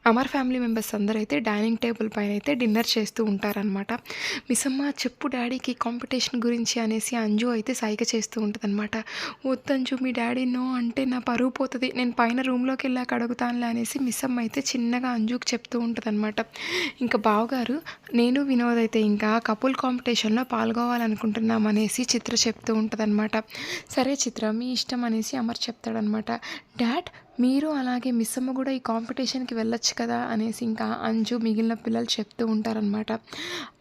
Amar family members అందరైతే dining table పైనైతే dinner చేస్తూ ఉంటారనమాట. మిస్సమ్మ చెప్పు డ్యాడీకి కాంపిటీషన్ గురించి అనేసి అంజు అయితే సైగ చేస్తూ ఉంటదనమాట. వద్దంజు మీ డ్యాడీ నో అంటే నా పరువు పోతది. నేను పైన రూమ్‌లోకెళ్ళాక అడుగుతానులే అనేసి మిస్సమ్మ అయితే చిన్నగా అంజుకి చెప్తూ ఉంటదనమాట. ఇంక బావగారు నేను వినోద్ అయితే ఇంకా కపుల్ కాంపిటీషన్‌లో పాల్గొవాలనుకుంటున్నాం అనేసి చిత్ర చెప్తూ ఉంటదనమాట. సరే చిత్ర మీ ఇష్టం అనేసి అమర్ చెప్తాడనమాట. డాడ్ మీరు అలాగే మిస్సమ్మ గూడా ఈ కాంపిటీషన్‌కి వెళ్ళొచ్చు కదా! అనేసి ఇంకా అంజు మిగిలిన పిల్లలు చెప్తూ ఉంటారనమాట.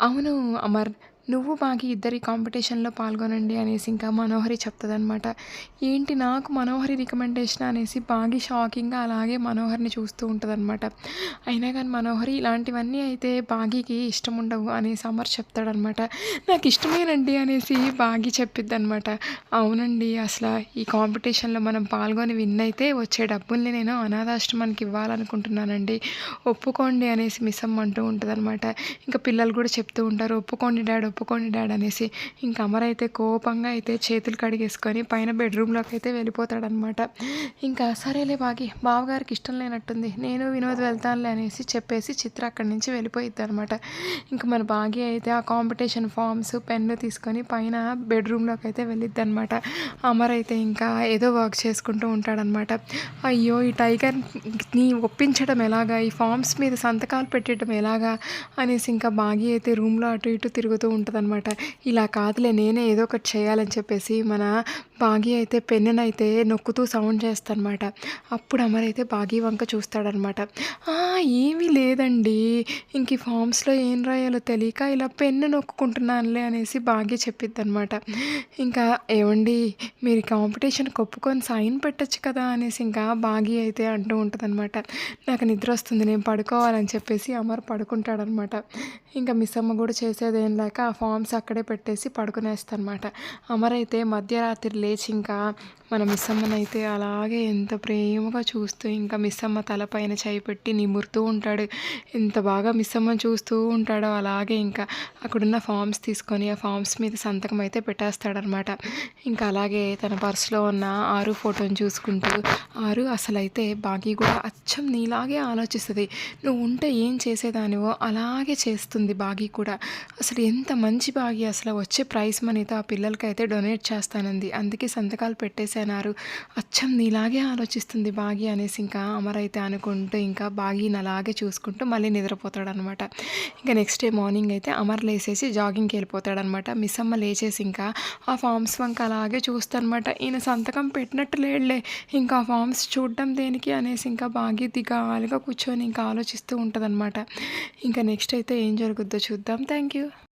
అవును అమర్, నువ్వు బాగి ఇద్దరు ఈ కాంపిటీషన్‌లో పాల్గొనండి అనేసి ఇంకా మనోహరి చెప్తదనమాట. ఏంటి నాకు మనోహరి రికమెండేషనా అనేసి బాగి షాకింగ్‌గా అలాగే మనోహరిని చూస్తూ ఉంటదనమాట. అయినా గానీ మనోహరి ఇలాంటివన్నీ అయితే బాగీకి ఇష్టముండవు అనేసి అమర్ చెప్తాడనమాట. నాకిష్టమేనండి అనేసి బాగి చెప్పిద్దనమాట. అవునండి ఈ కాంపిటీషన్‌లో మనం పాల్గొని విన్ అయితే వచ్చే డబ్బుల్ని నేను అనాథాశ్రమానికి ఇవ్వాలనుకుంటున్నానండి. ఒప్పుకోండి అనేసి మిస్సమ్మ అంటూ ఉంటదనమాట. ఇంకా పిల్లలు కూడా చెప్తూ ఉంటారు ఒప్పుకోండి డాడ్ అనేసి. ఇంక అమర్ అయితే కోపంగా అయితే చేతులు కడిగేసుకొని పైన బెడ్‌రూమ్‌లోకి అయితే వెళ్ళిపోతాడనమాట. ఇంకా సరేలే బావగారికి ఇష్టం లేనట్టుంది. నేను వినోద్ వెళ్తానులే అనేసి చెప్పేసి చిత్ర అక్కడి నుంచి వెళ్ళిపోయిద్దనమాట. ఇంక మన భాగ్య అయితే ఆ కాంపిటీషన్ ఫార్మ్స్, పెన్ను తీసుకొని పైన బెడ్‌రూమ్‌లోకి అయితే వెళ్ళిద్దనమాట. అమర్ అయితే ఇంకా ఏదో వర్క్ చేసుకుంటూ ఉంటాడనమాట. అయ్యో! ఈ టైగర్‌ని ఒప్పించడం ఎలాగా? ఈ ఫార్మ్స్ మీద సంతకాలు పెట్టడం ఎలాగా? అనేసి ఇంకా బాగి అయితే రూమ్‌లో అటు ఇటు తిరుగుతూ ఉంటదనమాట. ఇలా కాదులే నేనే ఏదో ఒకటి చేయాలని చెప్పేసి మన బాగి అయితే పెన్నునైతే నొక్కుతూ సౌండ్ చేస్తనమాట. అప్పుడు అమర్ అయితే బాగి వంక చూస్తాడనమాట. ఏమీ లేదండి. ఇంక ఈ ఫార్మ్స్‌లో ఏం రాయాలో తెలియక ఇలా పెన్ను నొక్కుకుంటున్నానులే అనేసి బాగి చెప్పిద్దనమాట. ఇంకా ఏవండీ మీరు కాంపిటీషన్‌కి ఒప్పుకొని సైన్ పెట్టొచ్చు కదా! అనేసి ఇంకా బాగి అయితే అంటూ ఉంటదనమాట. నాకు నిద్రొస్తుంది నేను పడుకోవాలని చెప్పేసి అమర్ పడుకుంటాడనమాట. ఇంకా మిస్సమ్మ గూడా చేసేదేం లేక ఆ ఫార్మ్స్ అక్కడే పెట్టేసి పడుకునేస్తనమాట. అమర్ అయితే మధ్యరాత్రి లేచి ఇంకా మన మిస్సమ్మనైతే అలాగే ఎంత ప్రేమగా చూస్తూ ఇంకా మిస్సమ్మ తలపైన చేయి పెట్టి నిమురుతూ ఉంటాడు. ఎంత బాగా మిస్సమ్మని చూస్తూ ఉంటాడో అలాగే ఇంకా అక్కడున్న ఫార్మ్స్ తీసుకొని ఆ ఫార్మ్స్ మీద సంతకం అయితే పెట్టేస్తాడనమాట. ఇంకా అలాగే తన పర్స్‌లో ఉన్న ఆరు ఫోటోని చూసుకుంటూ, ఆరు అసలైతే బాగి కూడా అచ్చం నీలాగే ఆలోచిస్తది. నువ్వు ఉంటే ఏం చేసేదానివో అలాగే చేస్తుంది బాగి కూడా. అసలు ఎంత మంచి బాగి అసలు వచ్చే ప్రైజ్ మనీతో ఆ పిల్లలకైతే డొనేట్ చేస్తానంది. అందుకే సంతకాలు పెట్టేశాను ఆరు. అచ్చం నీలాగే ఆలోచిస్తుంది బాగి అనేసి ఇంకా అమర్ అయితే అనుకుంటూ ఇంకా బాగిని అలాగే చూసుకుంటూ మళ్ళీ నిద్రపోతాడనమాట. ఇంకా నెక్స్ట్ డే మార్నింగ్ అయితే అమర్ లేసేసి జాగింగ్‌కి వెళ్ళిపోతాడనమాట. మిస్సమ్మ లేచేసి ఇంకా ఆ ఫార్మ్స్ వంక అలాగే చూస్తనమాట. ఈయన సంతకం పెట్టినట్టు లేడులే. ఇంకా ఆ ఫార్మ్స్ చూడడం దేనికి అనేసి ఇంకా బాగి దిగాలుగా కూర్చొని ఇంకా ఆలోచిస్తూ ఉంటదనమాట. ఇంకా నెక్స్ట్ అయితే ఏం జరుగుద్దో చూద్దాం. Thank you.